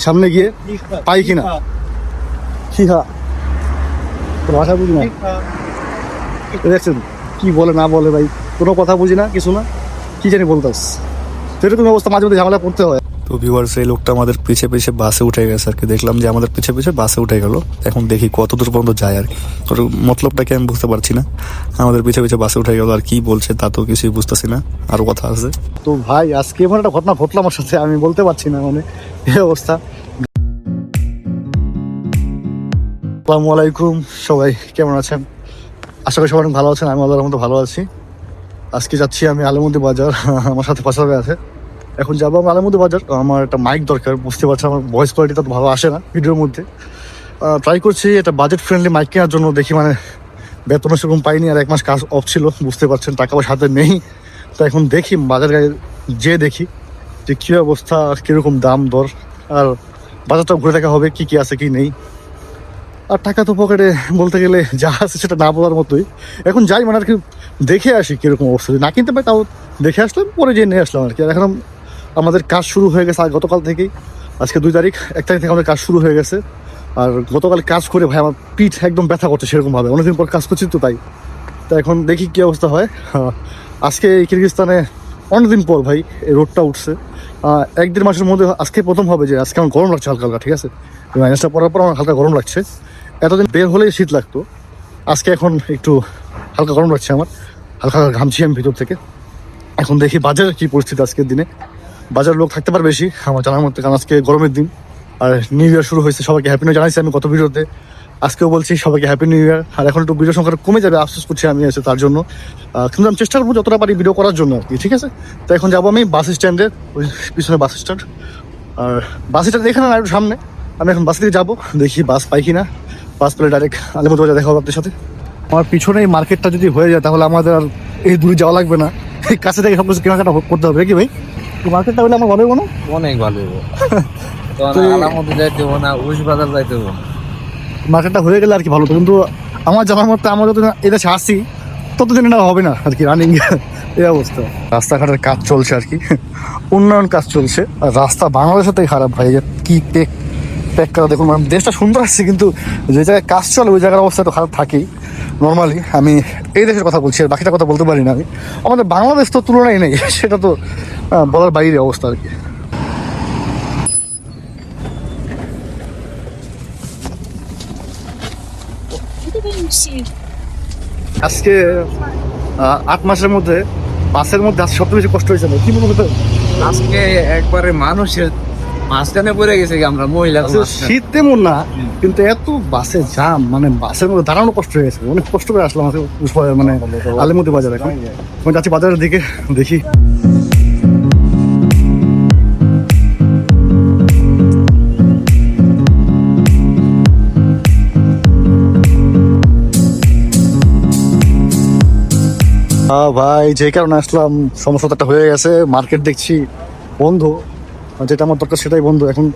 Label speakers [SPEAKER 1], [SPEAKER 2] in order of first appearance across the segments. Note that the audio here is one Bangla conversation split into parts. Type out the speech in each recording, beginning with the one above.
[SPEAKER 1] সামনে গিয়ে পাই কিনা কি ভাষা বুঝি না দেখছেন কি বলে না বলে ভাই, কোনো কথা বুঝি না, কিছু না, কি জানি বলতাস। সেরকম অবস্থা মাঝে মধ্যে ঝামেলা করতে হয়। তো ভিউয়ার্স, এই লোকটা আমাদের পিছে পিছে বাসে উঠে গেছে আর কি। দেখলাম যে আমাদের পিছে পিছে বাসে উঠে গেল। এখন দেখি কত দূর পর্যন্ত যায় আর কি। ওর মতলবটাকে আমি বুঝতে পারছি না। আমাদের পিছে পিছে বাসে উঠে গেল, আর কি বলছে তা তো কিছুই বুঝতেছি না। আরো কথা আছে। তো ভাই আজকে এমন একটা ঘটনা ঘটলো আমার সাথে, আমি বলতে পারছি না, মানে এই অবস্থা। আসসালামু আলাইকুম, সবাই কেমন আছেন? আশা করি সবাই ভালো আছেন। আমি আল্লাহর মতো ভালো আছি। আজকে যাচ্ছি আমি আলেমুদ্দি বাজার, আমার সাথে পাশাপাশি আছে। এখন যাবো আমি আলেমুদ্দি বাজার। আমার একটা মাইক দরকার, বুঝতে পারছি আমার ভয়েস কোয়ালিটি তো ভালো আসে না ভিডিওর মধ্যে। ট্রাই করছি একটা বাজেট ফ্রেন্ডলি মাইক কেনার জন্য। দেখি মানে বেতনও সেরকম পাইনি, আর 1 মাস কাজ অফ ছিল, বুঝতে পারছেন, টাকা পয়সা হাতে নেই। তো এখন দেখি বাজার যেয়ে দেখি যে কী অবস্থা, আর কীরকম দাম দর, আর বাজারটা ঘুরে দেখা হবে কি কি আছে কি নেই। আর টাকা তো পকেটে বলতে গেলে যা আছে সেটা না বলার মতোই। এখন যাই মানে আর কি, দেখে আসি কীরকম অবস্থা। না কিনতে পারি তাও দেখে আসলাম, পরে যেয়ে নিয়ে আসলাম আর কি। এখন আমাদের কাজ শুরু হয়ে গেছে আর গতকাল থেকেই। আজকে 2 তারিখ, 1 তারিখ থেকে আমাদের কাজ শুরু হয়ে গেছে। আর গতকাল কাজ করে ভাই আমার পিঠ একদম ব্যথা করছে সেরকমভাবে, অনেকদিন পর কাজ করছি তো তাই। তো এখন দেখি কী অবস্থা হয়। আজকে এই কিরগিজস্তানে অনেকদিন পর ভাই এই রোডটা উঠছে। 1-1.5 মাসের মধ্যে আজকে প্রথম হবে যে আজকে আমার গরম লাগছে হালকা হালকা, ঠিক আছে। মাইনাসটা পড়ার পর আমার হালকা গরম লাগছে। এতদিন বের হলেই শীত লাগতো, আজকে এখন একটু হালকা গরম লাগছে আমার, হালকা হালকা ঘামছি আমি ভিতর থেকে। এখন দেখি বাজারের কী পরিস্থিতি আজকের দিনে। বাজার লোক থাকতে পারে বেশি আমার জানার মধ্যে, কারণ আজকে গরমের দিন আর নিউ ইয়ার শুরু হয়েছে। সবাইকে হ্যাপি নিউ জানাইছি আমি গত ভিডিওতে, আজকেও বলছি সবাইকে হ্যাপি নিউ ইয়ার। আর এখন একটু ভিডিও সংখ্যা কমে যাবে, আফসোস করছি আমি এসে তার জন্য। কিন্তু আমি চেষ্টা করবো যতটা পারি ভিডিও করার জন্য আর কি, ঠিক আছে। তো এখন যাবো আমি বাস স্ট্যান্ডে, ওই পিছনে বাস স্ট্যান্ড। আর বাস স্ট্যান্ড এখানে না, একটু সামনে। আমি এখন বাস থেকে যাবো, দেখি বাস পাই কিনা। বাস পেলে ডাইরেক্ট আলিমুদ্দি বাজার দেখা হবে আপনাদের সাথে। আমার পিছনে এই মার্কেটটা যদি হয়ে যায় তাহলে আমাদের আর এই দূরে যাওয়া লাগবে না, এই কাছে থেকে সব কিছু কেনাকাটা করতে হবে কি ভাই? মার্কেটটা হলে আমার ভালো হবো না?
[SPEAKER 2] অনেক ভালো হইব। আলামুদ্দি যাইতে হবো না, উইশ বাজার যাইতে হবো।
[SPEAKER 1] মার্কেটটা হয়ে গেলে আর কি ভালো হতো, কিন্তু আমার জানার মতো আমরা যত এই দেশে আসি ততদিন এটা হবে না আর কি, রানিং এই অবস্থা। রাস্তাঘাটের কাজ চলছে আর কি, উন্নয়ন কাজ চলছে। আর রাস্তা বাংলাদেশের থেকে খারাপ ভাই, কি প্যাক করা দেখুন। মানে দেশটা সুন্দর আসছে, কিন্তু যে জায়গায় কাজ চলে ওই জায়গার অবস্থা তো খারাপ থাকেই নর্মালি। আমি এই দেশের কথা বলছি, আর বাকিটা কথা বলতে পারি না আমি। আমাদের বাংলাদেশ তো তুলনাই নেই, সেটা তো বলার বাইরে অবস্থা আর কি। আজকে 8 মাসের মধ্যে বাসের মধ্যে আজকে সবচেয়ে বেশি কষ্ট হয়েছে না, কি মনে হতো?
[SPEAKER 2] আজকে একবারে মানুষের মাঝখানে পড়ে গেছে কি আমরা, মহিলা।
[SPEAKER 1] শীত তেমন না, কিন্তু এত বাসে জাম, মানে বাসের মধ্যে দাঁড়ানো কষ্ট হয়ে গেছে। অনেক কষ্ট করে আসলাম মানে আলিমুদ্দি বাজারে। এখন যাচ্ছি বাজারের দিকে, দেখি। ভাই যে কারণে আসলাম সমস্যাটা হয়ে গেছে। মার্কেট দেখছি বন্ধ, যেটা আমার দরকার সেটাই বন্ধ। এখন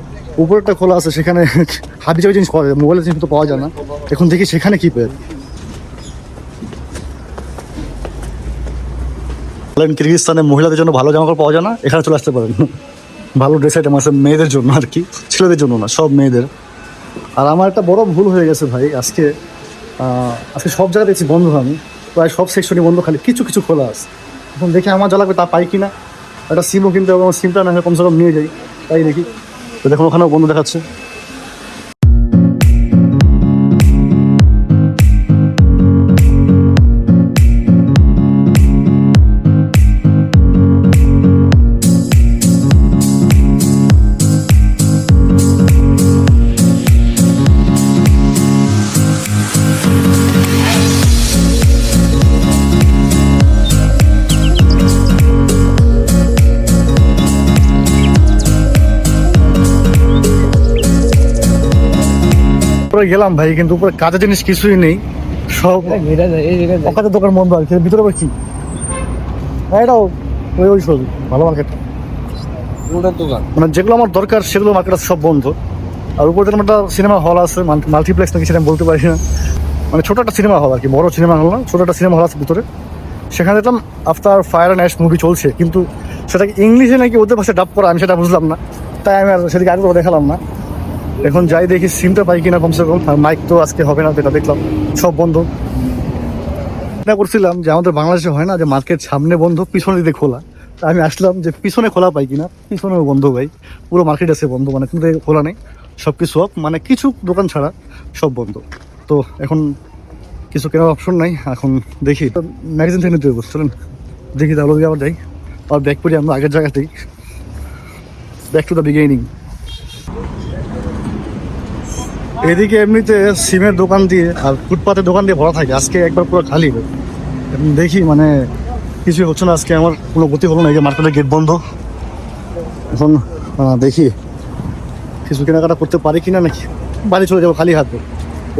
[SPEAKER 1] উপরেরটা খোলা আছে, সেখানে হাবি জাবি জিনিস পাওয়া যায়, মোবাইলের জিনিস তো পাওয়া যায় না। এখন দেখি সেখানে কি পেয়ে। কিরগিজস্তানে মহিলাদের জন্য ভালো জামা কাপড় পাওয়া যায় না, এখানে চলে আসতে পারেন। ভালো ড্রেস আইটেম আছে মেয়েদের জন্য আর কি, ছেলেদের জন্য না, সব মেয়েদের। আর আমার একটা বড় ভুল হয়ে গেছে ভাই, আজকে সব জায়গায় দেখছি বন্ধ। আমি প্রায় সব সেকশনই বন্ধ, খালি কিছু কিছু খোলা আছে। এখন দেখি আমার যা লাগবে তা পাই কিনা। একটা সিমও কিনতে হবে, আমার সিমটা না হয় কমসে কম নিয়ে যাই, তাই দেখি। তো দেখুন ওখানেও বন্ধ দেখাচ্ছে। উপরে গেলাম ভাই, কিন্তু উপরে কাজের জিনিস কিছুই নেই, সব কাজের দোকান বন্ধ আর কি। ভিতরে আবার কি এটাও ওই সব ভালো মার্কেট,
[SPEAKER 2] দোকান
[SPEAKER 1] মানে যেগুলো আমার দরকার সেগুলো মার্কেট সব বন্ধ। আর উপরে যেরকম একটা সিনেমা হল আছে, মাল্টিপ্লেক্স নাকি সেটা আমি বলতে পারি না, মানে ছোটো একটা সিনেমা হল আর কি, বড় সিনেমা হল না, ছোটো একটা সিনেমা হল আছে ভিতরে। সেখানে দেখলাম after fire and ash movie চলছে, কিন্তু সেটাকে ইংলিশে নাকি ওদের ভাষায় ডাব করা, আমি সেটা বুঝলাম না। তাই আমি আর সেদিকে আগে দেখালাম না। এখন যাই দেখি সিমটা পাই কিনা কমসে কম। আর মাইক তো আজকে হবে না, যেটা দেখলাম সব বন্ধ। চিন্তা করছিলাম যে আমাদের বাংলাদেশে হয় না যে মার্কেট সামনে বন্ধ পিছনে দিকে খোলা, তা আমি আসলাম যে পিছনে খোলা পাই কিনা। পিছনেও বন্ধ ভাই, পুরো মার্কেট আছে বন্ধ, মানে কোনো দিকে খোলা নেই, সব কিছু অফ, মানে কিছু দোকান ছাড়া সব বন্ধ। তো এখন কিছু কেনার অপশন নাই। এখন দেখি ম্যাগাজিন থেকে নিতে হবে, চলেন দেখি তাহলে আবার যাই আর ব্যাক করি আমরা আগের জায়গাতেই, ব্যাক টু দ্য বিগিনিং। এদিকে এমনিতে সিমের দোকান দিয়ে আর ফুটপাতের দোকান দিয়ে ভরা থাকে, আজকে একবার পুরো খালি। এখন দেখি মানে কিছু হচ্ছে না আজকে, আমার কোনো গতি হলো না। এই যে মার্কেটের গেট বন্ধ। এখন দেখি কিছু কেনাকাটা করতে পারি কিনা, নাকি বাড়ি চলে যাবো খালি হাতে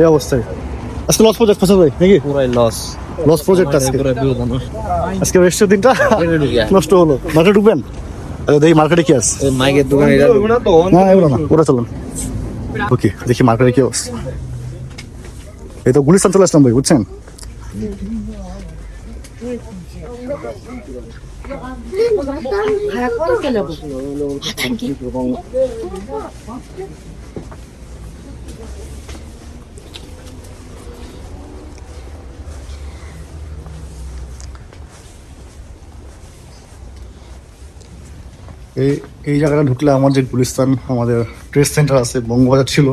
[SPEAKER 1] এই অবস্থায়। আজকে লস প্রজেক্ট ফসল ভাই নাকি?
[SPEAKER 2] পুরাই লস
[SPEAKER 1] লস প্রজেক্ট আজকে। আজকে রেস্টের দিনটা নষ্ট হলো। মার্কেটে ঢুকবেন? আচ্ছা দেখি মার্কেটে কি আছে।
[SPEAKER 2] মাইকের দোকান
[SPEAKER 1] না এগুলো না, ওটা চলুন। ওকে দেখি মার্কেটে কি অবস্থা। এই তো গুলিস্তান চলে আসলাম ভাই, বুঝছেন? এই জায়গাটা ঢুকলে আমার যে গুলিস্তান, আমাদের ট্রেড সেন্টার আছে, বঙ্গবাজার ছিল,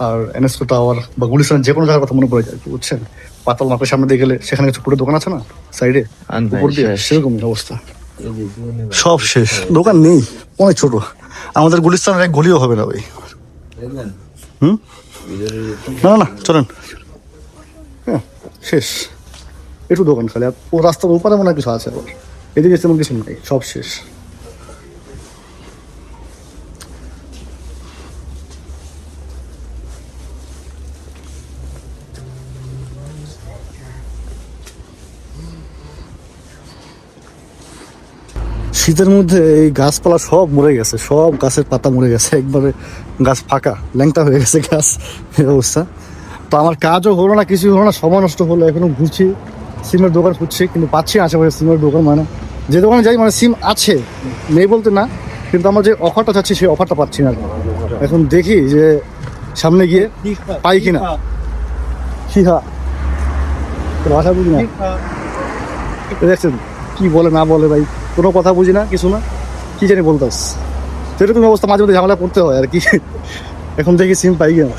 [SPEAKER 1] আর এনএসকো টাওয়ার বা গুলিস্তান যে কোনো জায়গার কথা মনে পড়ে যায়, বুঝছেন? পাতাল মার্কেটের সামনে দিয়ে গেলে সেখানে কিছু পুরো দোকান আছে না সাইডে, উপর দিয়ে সেরকমই অবস্থা। সব শেষ, দোকান নেই, অনেক ছোট। আমাদের গুলিস্তানের এক গলিও হবে না ভাই। না না চলেন। হ্যাঁ শেষ, একটু দোকান খালি। আর ও রাস্তার উপরে মনে হয় কিছু আছে, আবার এদিকে তেমন কিছু নেই, সব শেষ। শীতের মধ্যে এই গাছপালা সব মরে গেছে, সব গাছের পাতা মরে গেছে, একবারে গাছ ফাঁকা, ল্যাংটা হয়ে গেছে গাছ, এই অবস্থা। তো আমার কাজও হলো না, কিছুই হলো না, সময় নষ্ট হলো। এখনো ঘুরছি, সিমের দোকান খুঁজছি, কিন্তু পাচ্ছি আশেপাশে সিমের দোকান। মানে যে দোকানে যাই মানে সিম আছে, নেই বলতে না, কিন্তু আমরা যে অফারটা চাচ্ছি সেই অফারটা পাচ্ছি না। এখন দেখি যে সামনে গিয়ে পাই কিনা। হিহা ভাষা বুঝি না, দেখছেন কি বলে না বলে ভাই, কোনো কথা বুঝি না, কিছু না, কি জানি বলতাস। সেরকম অবস্থা, মাঝে মধ্যে ঝামেলা করতে হয় আর কি। এখন দেখি সিম পাই কিনা।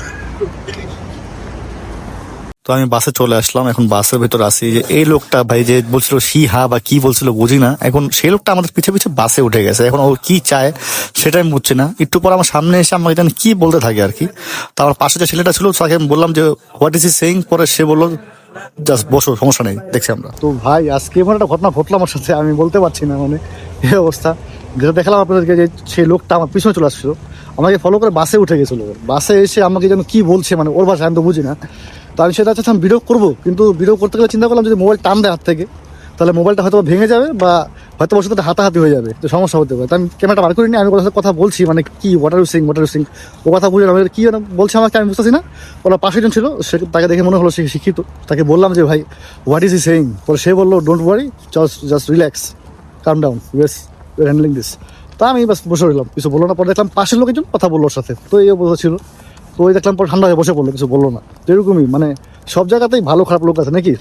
[SPEAKER 1] তো আমি বাসে চলে আসলাম, এখন বাসের ভেতর আসি। যে এই লোকটা ভাই যে বলছিল সি হা বা কি বলছিল বুঝি না, এখন সেই লোকটা আমাদের পিছে পিছে বাসে উঠে গেছে। এখন ও কি চায় সেটা আমি বুঝছি না। একটু পর আমার সামনে এসে আমাকে জানি কি বলতে থাকে আর কি। তো আমার পাশে যে ছেলেটা ছিল তাকে আমি বললাম যে হোয়াট ইজ হি সেইং, পরে সে বললো জাস্ট বসো, সমস্যা নেই, দেখছি আমরা। তো ভাই আজকে এমন একটা ঘটনা ঘটলো আমার সাথে, আমি বলতে পারছি না, মানে এই অবস্থা। যেটা দেখালাম আপনাদেরকে, যে সেই লোকটা আমার পিছনে চলে আসছিল, আমাকে ফলো করে বাসে উঠে গেছিলো। বাসে এসে আমাকে যেন কি বলছে, মানে ওর ভাষা আমি তো বুঝি না। তো আমি সেটা চাচ্ছিলাম ভিডিও করবো, কিন্তু ভিডিও করতে গেলে চিন্তা করলাম যদি মোবাইল টান দেয় হাত থেকে, তাহলে মোবাইলটা হয়তো ভেঙে যাবে বা হয়তো ওর সাথে হাতাহাতি হয়ে যাবে, তো সমস্যা হতে পারে। তো আমি ক্যামেরাটা বার করিনি, আমি ওর সাথে কথা বলছি, মানে কি ওয়াটার ইউসিং ও কথা বুঝলাম, কি যেন বলছে আমাকে আমি বুঝতেছি না। ওরা পাশে জন ছিল, সে তাকে দেখে মনে হলো সে শিক্ষিত। তাকে বললাম যে ভাই হোয়াট ইজ হি সেইং, পরে সে বললো don't worry, just relax, calm down, yes you are handling this. তা আমি বাস বসে রইলাম, কিছু বললো না। পরে দেখলাম পাশের লোক একজন কথা বললো ওর সাথে, তো এই অবস্থা ছিল। তো ওই দেখলাম পরে ঠান্ডা হয়ে বসে পড়লো, কিছু বললো না। তো এরকমই মানে সব জায়গাতেই ভালো খারাপ লোক আছে নাকি?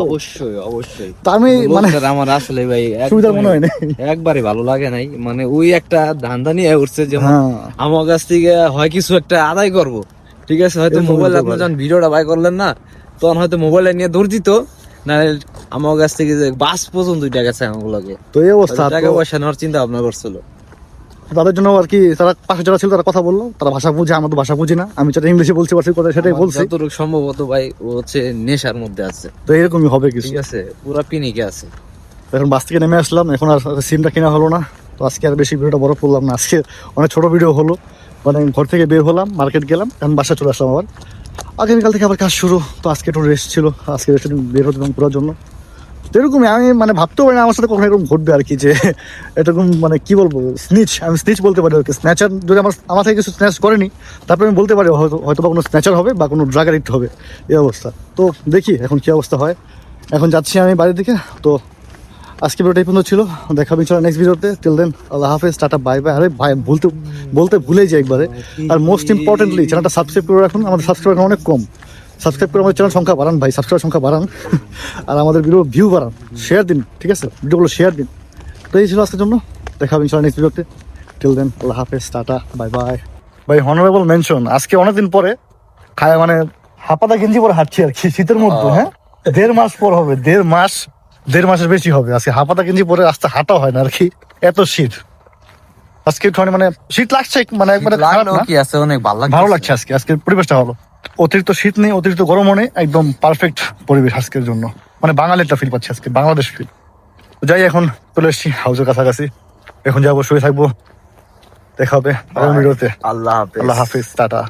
[SPEAKER 2] অবশ্যই অবশ্যই।
[SPEAKER 1] তা আমি মানে
[SPEAKER 2] আমার আসলে ভাই
[SPEAKER 1] সুবিধার মনে হয় না,
[SPEAKER 2] একবারে ভালো লাগে নাই। মানে ওই একটা ধান্দা নিয়ে উঠছে যে আমার কাছ থেকে হয় কিছু একটা আদায় করব, ঠিক আছে, হয়তো মোবাইল আপনি যখন ভিডিওটা বাই করলেন না, তখন হয়তো মোবাইলটা নিয়ে দৌড় দিত না, আমার কাছ থেকে যে বাস পর্যন্ত দুইটা গেছে আমাগুলোকে।
[SPEAKER 1] তো এই অবস্থা,
[SPEAKER 2] টাকা পয়সা নেওয়ার চিন্তা ভাবনা করছিল।
[SPEAKER 1] তাদের জন্য আর কি, তারা পাশে যারা ছিল তারা কথা বললো, তারা ভাষা বুঝে, আমরা তো ভাষা বুঝি না। আমি যেটা ইংলিশে বলতে পারছি কথা সেটাই বলছি।
[SPEAKER 2] যতটুকু সম্ভবত ভাই ও হচ্ছে নেশার মধ্যে আছে,
[SPEAKER 1] তো এরকমই হবে কিছু,
[SPEAKER 2] ঠিক আছে, পুরা পিনিকে আছে।
[SPEAKER 1] এখন বাস থেকে নেমে আসলাম, এখন আর সিমটা কেনা হলো না। তো আজকে আর বেশি ভিডিওটা বড় করলাম না, আজকে অনেক ছোট ভিডিও হলো। মানে ঘর থেকে বের হলাম, মার্কেট গেলাম, এখন বাসা চলে আসলাম আবার। আগামীকাল থেকে আবার কাজ শুরু, তো আজকে একটু রেস্ট ছিল, আজকে রেস্ট বের হতে ঘোরার জন্য। তো এরকমই আমি মানে ভাবতেও পারি না আমার সাথে কখনো এরকম ঘটবে আর কি, যে এরকম মানে কি বলবো, স্নিচ, আমি স্নিচ বলতে পারি ওকে। স্ন্যাচার যদি আমার থেকে কিছু স্ন্যাচ করেনি, তারপরে আমি বলতে পারি হয়তো বা কোনো স্ন্যাচার হবে বা কোনো ড্রাগ অ্যাডিক্ট হবে, এই অবস্থা। তো দেখি এখন কি অবস্থা হয়। এখন যাচ্ছি আমি বাড়ির দিকে। তো আজকে ভিডিওটা এই পর্যন্ত ছিল, দেখা হবে ইনশাআল্লাহ নেক্সট ভিডিওতে। টিল দেন আল্লাহ হাফেজ, টাটা, বাই বাই। আরে ভাই বলতে ভুলেই যাই একবারে। আর মোস্ট ইম্পর্টেন্টলি চ্যানেলটা সাবস্ক্রাইব করে রাখুন, আমাদের সাবস্ক্রাইবার অনেক কম। সাবস্ক্রাইব করে আমাদের চ্যানেল সংখ্যা বাড়ান ভাই, সাবস্ক্রাইবার সংখ্যা বাড়ান আর আমাদের ভিডিও ভিউ বাড়ান, শেয়ার দিন, ঠিক আছে, ভিডিওগুলো শেয়ার দিন। তো এই ছিল আজকের জন্য, দেখা হবে ইনশাআল্লাহ নেক্সট ভিডিওতে। টিল দেন আল্লাহ হাফেজ, টাটা, বাই বাই। ভাই হনারেবল মেনশন, আজকে অনেকদিন পরে খায় মানে হাফাতা গেঞ্জি পরে হাঁটছি আর কি, শীতের মধ্যে। হ্যাঁ, 1.5 মাস পর হবে, 1.5 মাসের বেশি হবে আজকে হাফাতা গেঞ্জি পরে রাস্তা হাঁটা হয় না আর কি, এত শীত আজকে। মানে শীত লাগছে, মানে একবারে খারাপ না,
[SPEAKER 2] কি আছে, অনেক
[SPEAKER 1] ভালো লাগছে আজকে। আজকের পরিবেশটা ভালো, অতিরিক্ত শীত নেই, অতিরিক্ত গরমও নেই, একদম পারফেক্ট পরিবেশ আজকের জন্য। মানে বাঙালি একটা ফিল পাচ্ছি আজকে, বাংলাদেশ ফিল। যাই, এখন চলে এসেছি হাউসের কাছাকাছি, এখন যাবো, শুয়ে থাকবো। দেখা হবে আগামী ভিডিওতে।
[SPEAKER 2] আল্লাহ হাফেজ।
[SPEAKER 1] আল্লাহ হাফিজ, টাটা।